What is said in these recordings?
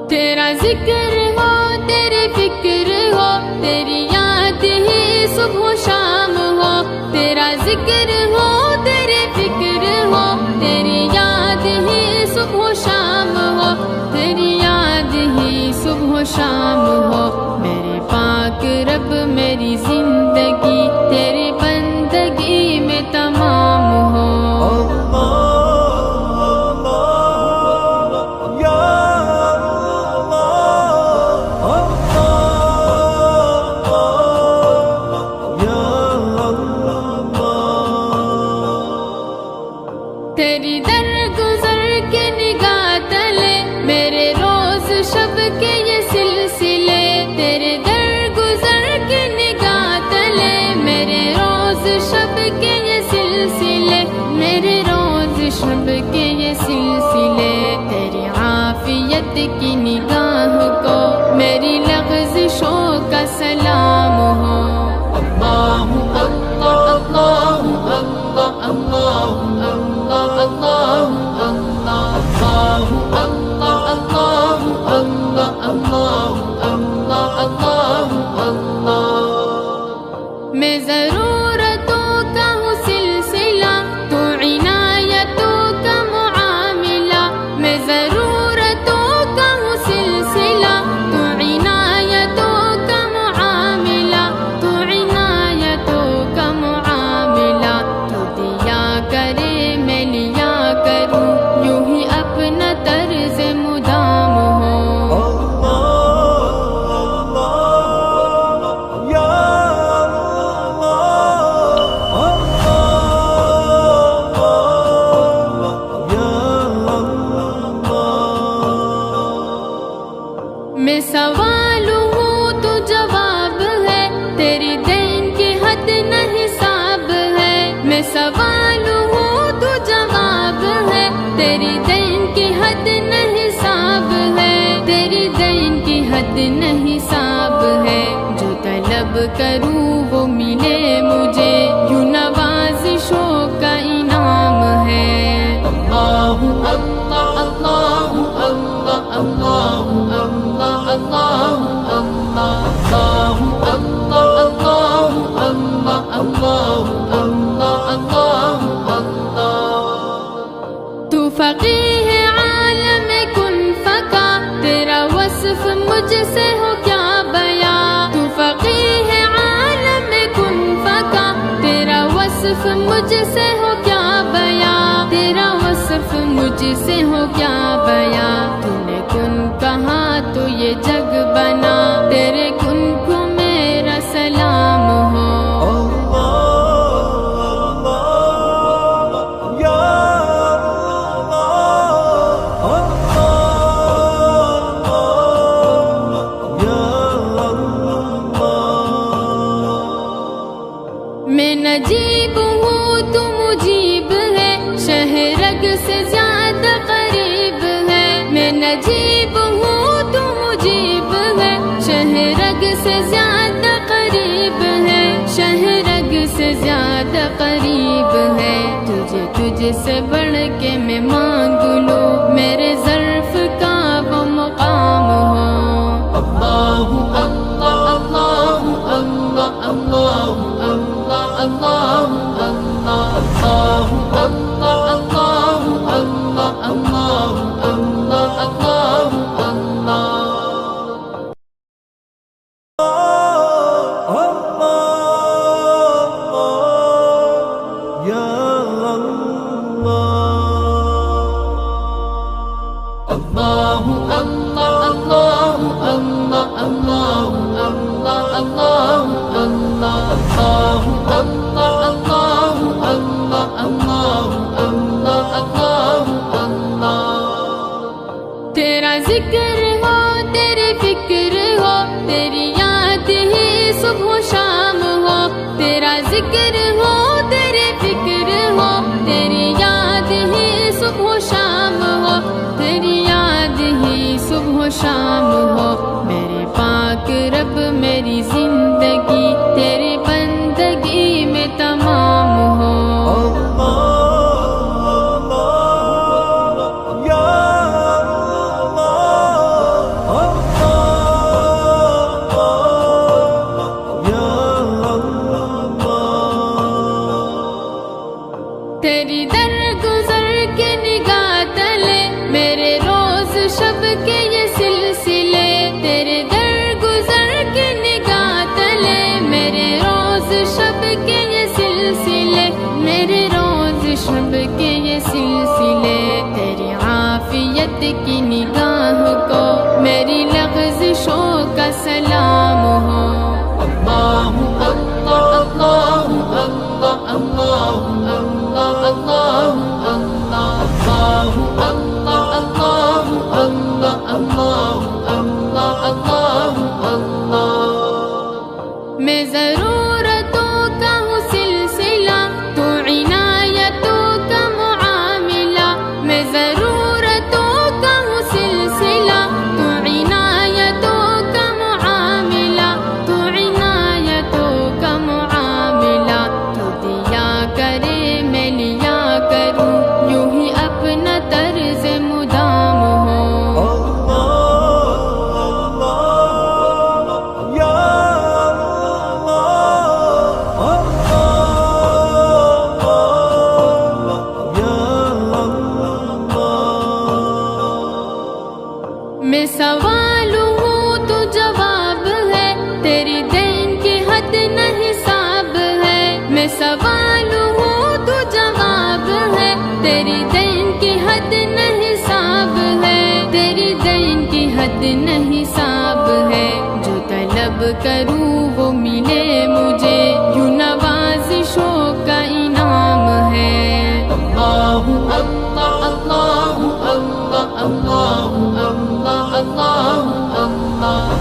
تیرا ذکر ہو تیری فکر ہو تیری یاد ہی صبح و شام ہو، تیرا ذکر ہو تیری فکر ہو تیری یاد ہی صبح و شام ہو، تیری یاد ہی صبح و شام ہو۔ میرے پاک رب میری زندگی تیری بندگی میں تمام ہو۔ تیری درگزر کے نگاہ تلے میرے روز شب کے یہ سلسلے، تیرے درگزر کے نگاہ تلے میرے روز شب کے یہ سلسلے، میرے روز شب کے یہ سلسلے، تیری عافیت کی نگاہ کو میری لغزشوں کا سلام ہو۔ اللہ اللہ اللہ اللہ اللہ میں ضرورتوں کا ہوں سلسلہ، تو عنایتوں کا معاملہ، میں ضرورتوں کا ہوں سلسلہ، تو عنایتوں کا معاملہ، تو عنایتوں کا معاملہ، تو دیا کرے میں لیا کروں، یوں ہی اپنا طرز مدام ہو۔ میں سوال ہوں تو جواب ہے، تیری دین کی حد نہ حساب ہے، میں سوال ہوں تو جواب ہے، تیری دین کی حد نہ حساب ہے، تیری دین کی حد نہ حساب ہے، جو طلب کروں وہ ملے مجھے، یوں نوازشوں کا انعام ہے۔ اللہ اللہ اللہ اللہ اللہ تو فقیہ عالم کن فکا، تیرا وصف مجھ سے ہو کیا بیاں، تو فقیہ عالم کن فکا، تیرا وصف مجھ سے ہو کیا بیاں، تیرا وصف مجھ سے ہو کیا بیاں، تو نے کن کہا تو یہ جگ بنا، تیرے کن کو میرا سلام ہو۔ میں نجیب ہوں تو مجیب ہے، شہرگ سے زیادہ قریب ہے، میں نجیب ہوں تو مجیب ہے، شہرگ سے زیادہ قریب ہے، شہرگ سے زیادہ قریب ہے، تجھ سے بڑھ کے میں مانگ لوں، میرے ظرف کا وہ مقام ہو۔ اللہ اللہ اللہ اللہ اللہ اللہ اللہ اللہ اللہ اللہ اللہ۔ تیرا ذکر ہو تیری فکر ہو تیری یاد ہی صبح و شام ہو، تیرا ذکر ہو تیری فکر ہو تیری یاد ہی صبح و شام ہو، تیری یاد ہی صبح و شام ہو۔ میرے پاک رب میری زندگی کی نگاہ کو میری لغزشوں کا سلام ہو۔ اللہ اللہ اللہ اللہ اللہ اللہ اللہ میں ضرورتوں کا ہوں سلسلہ، تو عنایتوں کا معاملہ، میں ضرورتوں کا ہوں سلسلہ، تو عنایتوں کا معاملہ، تو عنایتوں کا معاملہ، تو دیا کرے میں لیا کروں، یوں ہی اپنا طرز مدام ہو۔ میں سوال ہوں تو جواب ہے، تیری دین کی حد نہ حساب ہے۔ میں سوال ہوں تو جواب ہے، تیری دین کی حد نہ حساب ہے، تیری دین کی حد نہ حساب ہے۔ جو طلب کروں وہ ملے مجھے، یوں نوازشوں کا انعام ہے۔ اللہ اللہ اللہ اللہ اللہ اللہ اللہ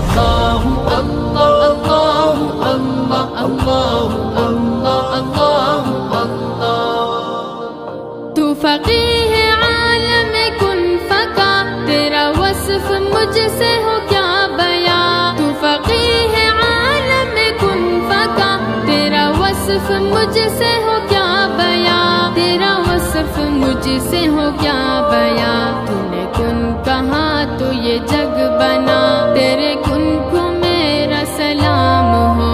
تو فقیہ عالم کن فقا، تیرا وصف مجھ سے ہو کیا بیاں۔ تو فقیہ عالم کن فقا، تیرا وصف مجھ سے ہو کیا بیاں، تیرا وصف مجھ سے ہو کیا بیاں۔ تو نے کن کہا تو یہ جگ بنا، تیرے کن کو میرا سلام ہو۔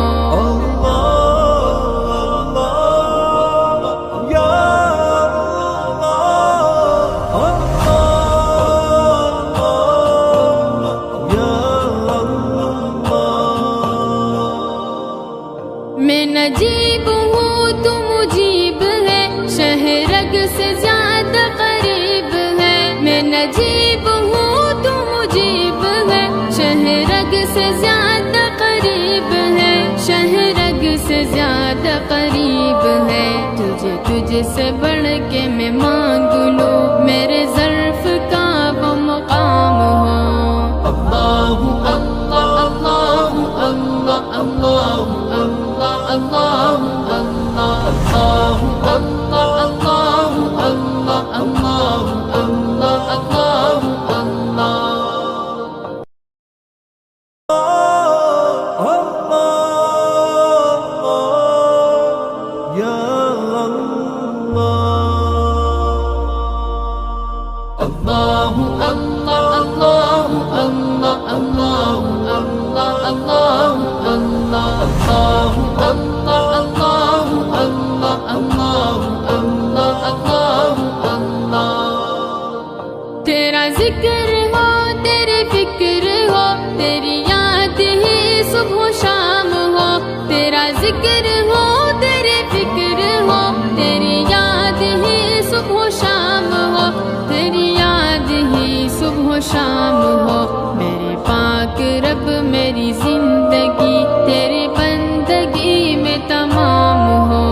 میں نجیب ہوں تو مجیب ہے، شہ رگ سے زیادہ قریب ہے۔ میں نجیب ہوں تو مجیب ہے، شہ رگ سے زیادہ قریب ہے، شہ رگ سے زیادہ قریب ہے۔ تجھ سے بڑھ کے میں مانگ لوں، میرے ظرف کا وہ مقام ہو۔ اللہ اللہ اللہ اللہ اللہ تیرا ذکر ہو، تیری فکر ہو، تیری یاد ہی صبح و شام ہو۔ تیرا ذکر ہو، تیری فکر ہو، تیری یاد ہی صبح و شام ہو، تیری یاد ہی صبح و شام ہو۔ میرے پاک رب میری زندگی تیری بندگی میں تمام ہو۔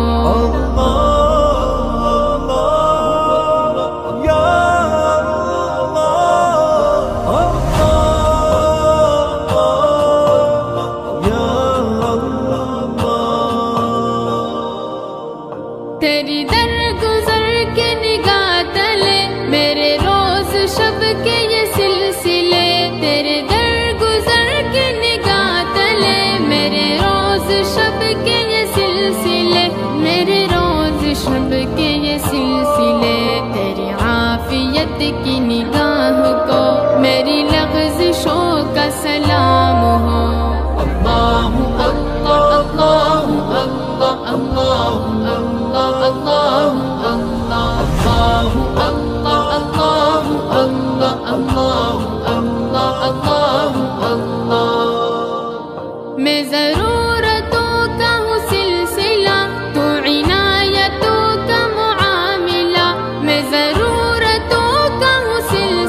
تیری درگزر کے نگاہ تلے میرے روز شب کے یہ سلسلے، تیرے درگزر کے نگاہ تلے میرے روز شب کے یہ سلسلے، میرے روز شب کے یہ سلسلے۔ تیری عافیت کی نگاہ کو میری لغزشوں کا سلام ہو۔ اللہ اللہ اللہ اللہ میں ضرورتوں کا ہوں سلسلہ، تو عنایتوں کا معاملہ، میں ضرورتوں کا ہوں سلسلہ،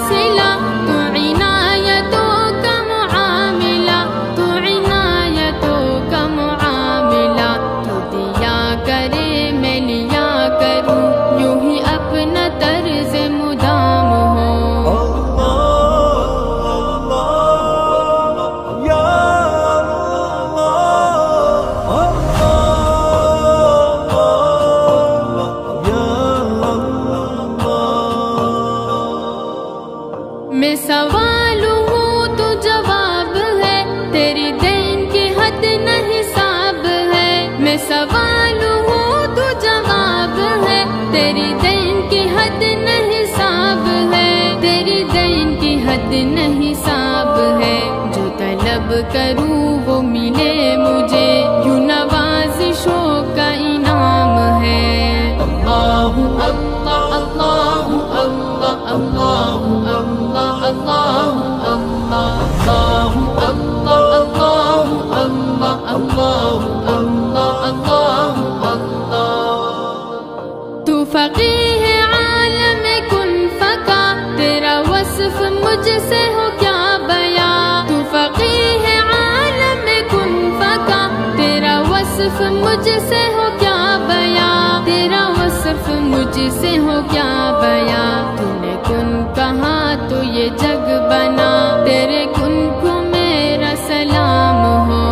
سوال ہوں تو جواب ہے، تیری دین کی حد نہ حساب ہے، تیری دین کی حد نہ حساب ہے، جو طلب کروں وہ ملے مجھے، یوں نوازشوں کا انعام ہے۔ اللہ اللہ اللہ اللہ اللہ اللہ اللہ اللہ اللہ اللہ اللہ اللہ۔ تو فقیہ ہے عالم کن فکا، تیرا وصف مجھ سے ہو کیا بیان، تو فقیہ ہے عالم کن فکا، تیرا وصف مجھ سے ہو کیا بیان، تیرا وصف مجھ سے ہو کیا بیان، تو نے کن کہا تو یہ جگ بنا، تیرے کن کو میرا سلام ہو۔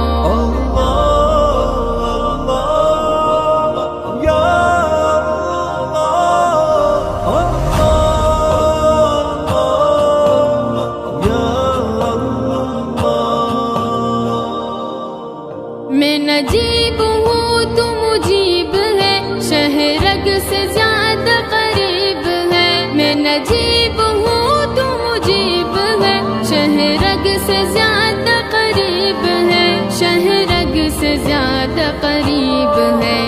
میں نجیب ہوں تو مجیب ہے، شہ رگ سے زیادہ قریب ہے، میں نجیب ہوں تو مجیب ہے، شہ رگ سے زیادہ قریب ہے، شہ رگ سے زیادہ قریب ہے،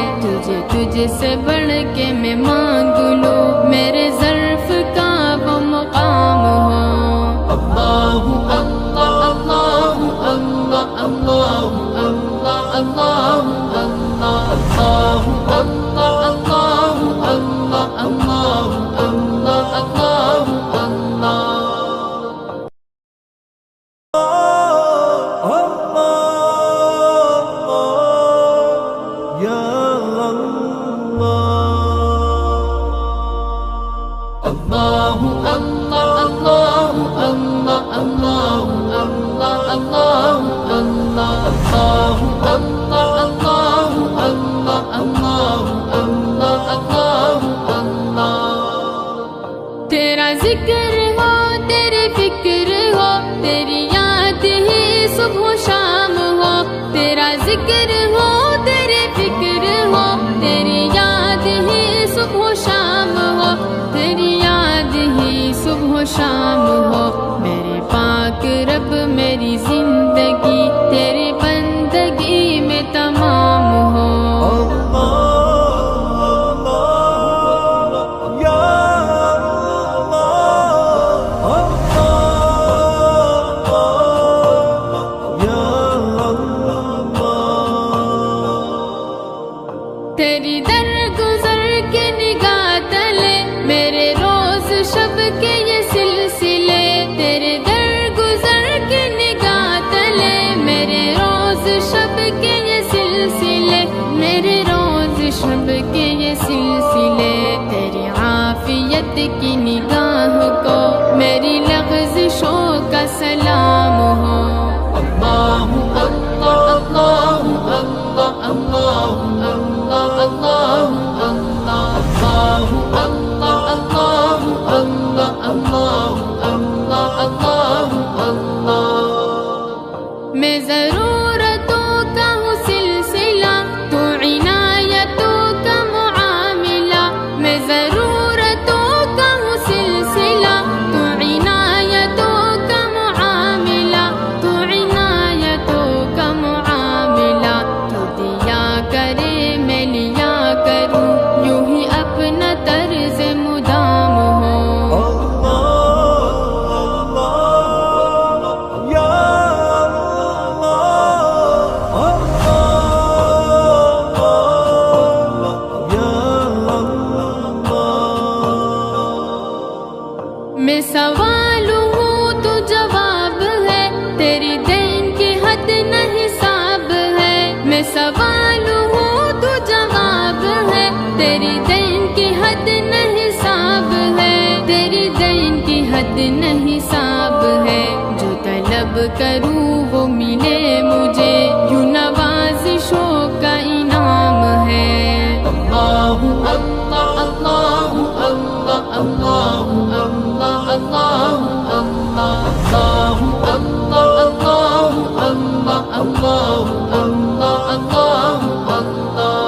تجھ سے بڑھ کے میں مانگ لوں، میرے ظرف کا وہ مقام ہو۔ اللہ اللہ اللہ اللہ اللہ اللہ اللہ اللہ اللہ اللہ اللہ اللہ۔ تیرا ذکر ہو، تیری فکر ہو، تیری یاد ہی صبح و شام ہو، تیرا ذکر ہو، تیری فکر ہو، تیری یاد ہی صبح و شام ہو، تیری یاد ہی صبح و شام ہو، میرے پاک رب میری زندگی تیری بندگی میں تمام ہو۔ تیری در گزر کے نگاہ تلے میرے روز شب کے یہ سلسلے، تیرے در گزر کے نگاہ تلے میرے روز شب کے یہ سلسلے، میرے روز شب کے یہ سلسلے، تیری عافیت کی نگاہ کو میری لغزشوں کا سلام ہو۔ اللہ اللہ اللہ اللہ اللہ اللہ میں ضرورتوں کا ہوں سلسلہ، تو عنایتوں کا معاملہ، میں ضرورتوں کا ہوں سلسلہ، تو عنایتوں کا معاملہ، تو عنایتوں کا معاملہ، تو دیا کرے میں لیا کروں، یوں ہی اپنا طرز مدام ہو۔ میں سوال ہوں تو جواب ہے، تیری دین کی حد نہ حساب ہے، میں سوال ہوں تو جواب ہے، تیری دین کی حد نہ حساب ہے، تیری دین کی حد نہ حساب ہے، جو طلب کروں وہ ملے مجھے، یوں نوازشوں کا انعام ہے۔ اللہ اللہ اللہ اللہ اللہ اللہ اللہ اللہ اللہ اللہ اللہ اللہ اللہ اللہ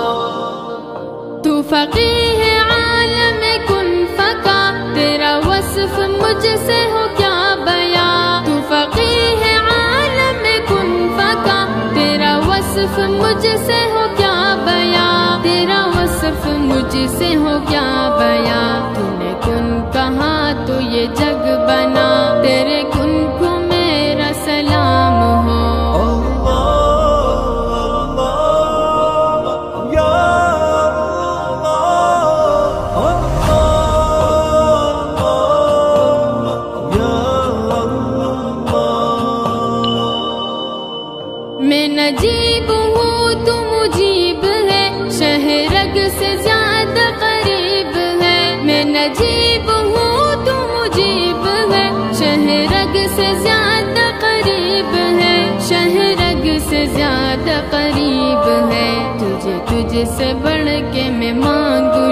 فقیہ عالم کن فکا تیرا وصف مجھ سے ہو کیا بیاں تو فقیہ عالم کن فکا تیرا وصف مجھ سے ہو کیا بیاں تیرا وصف مجھ سے ہو کیا بیاں تو نے کن کہا تو یہ جگ بنا تیرے کن کو میرا سلام ہو میں نجیب ہوں تو مجیب ہے شہ رگ سے زیادہ قریب ہے میں نجیب ہوں تو مجیب ہے شہ رگ سے زیادہ قریب ہے شہ رگ سے زیادہ قریب ہے تجھے تجھ سے بڑھ کے میں مانگوں